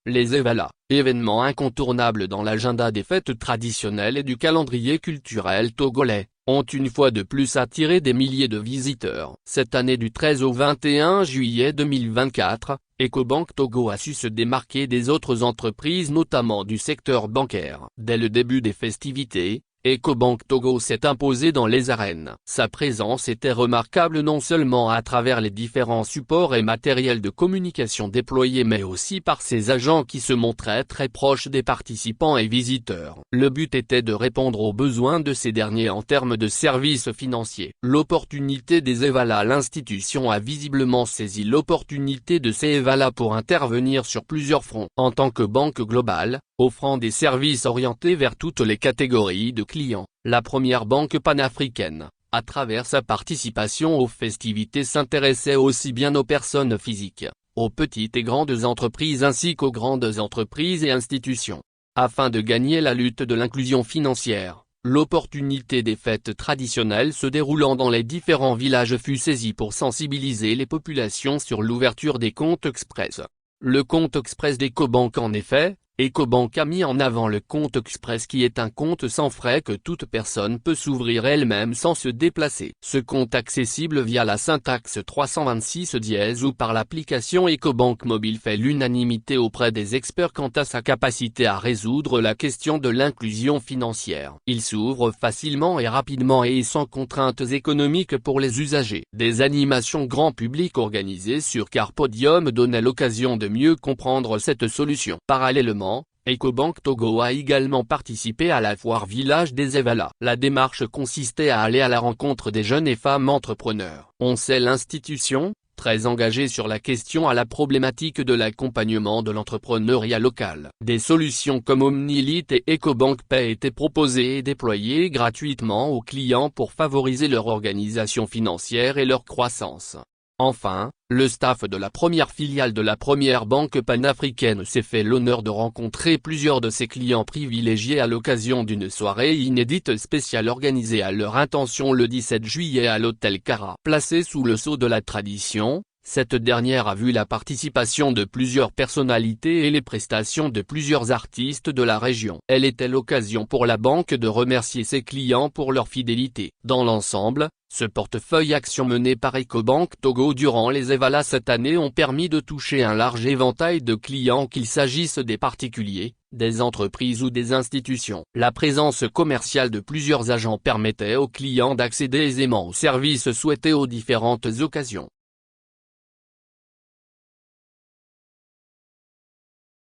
Les Evala, événements incontournables dans l'agenda des fêtes traditionnelles et du calendrier culturel togolais, ont une fois de plus attiré des milliers de visiteurs. Cette année du 13 au 21 juillet 2024, Ecobank Togo a su se démarquer des autres entreprises notamment du secteur bancaire. Dès le début des festivités, Ecobank Togo s'est imposé dans les arènes. Sa présence était remarquable non seulement à travers les différents supports et matériels de communication déployés mais aussi par ses agents qui se montraient très proches des participants et visiteurs. Le but était de répondre aux besoins de ces derniers en termes de services financiers. L'opportunité des Evala. L'institution a visiblement saisi l'opportunité de ces Evala pour intervenir sur plusieurs fronts. En tant que banque globale, offrant des services orientés vers toutes les catégories de clients, la première banque panafricaine, à travers sa participation aux festivités, s'intéressait aussi bien aux personnes physiques, aux petites et grandes entreprises ainsi qu'aux grandes entreprises et institutions. Afin de gagner la lutte de l'inclusion financière, l'opportunité des fêtes traditionnelles se déroulant dans les différents villages fut saisie pour sensibiliser les populations sur l'ouverture des comptes express. Le compte express d'Ecobank. En effet, Ecobank a mis en avant le compte express qui est un compte sans frais que toute personne peut s'ouvrir elle-même sans se déplacer. Ce compte accessible via la syntaxe 326 ou par l'application Ecobank mobile fait l'unanimité auprès des experts quant à sa capacité à résoudre la question de l'inclusion financière. Il s'ouvre facilement et rapidement et sans contraintes économiques pour les usagers. Des animations grand public organisées sur Carpodium donnaient l'occasion de mieux comprendre cette solution. Parallèlement, Ecobank Togo a également participé à la foire Village des Evala. La démarche consistait à aller à la rencontre des jeunes et femmes entrepreneurs. On sait l'institution, très engagée sur la question à la problématique de l'accompagnement de l'entrepreneuriat local. Des solutions comme OmniLite et Ecobank Pay étaient proposées et déployées gratuitement aux clients pour favoriser leur organisation financière et leur croissance. Enfin, le staff de la première filiale de la première banque panafricaine s'est fait l'honneur de rencontrer plusieurs de ses clients privilégiés à l'occasion d'une soirée inédite spéciale organisée à leur intention le 17 juillet à l'hôtel Cara. Placée sous le sceau de la tradition, cette dernière a vu la participation de plusieurs personnalités et les prestations de plusieurs artistes de la région. Elle était l'occasion pour la banque de remercier ses clients pour leur fidélité. Dans l'ensemble, ce portefeuille action mené par Ecobank Togo durant les Evala cette année ont permis de toucher un large éventail de clients qu'il s'agisse des particuliers, des entreprises ou des institutions. La présence commerciale de plusieurs agents permettait aux clients d'accéder aisément aux services souhaités aux différentes occasions.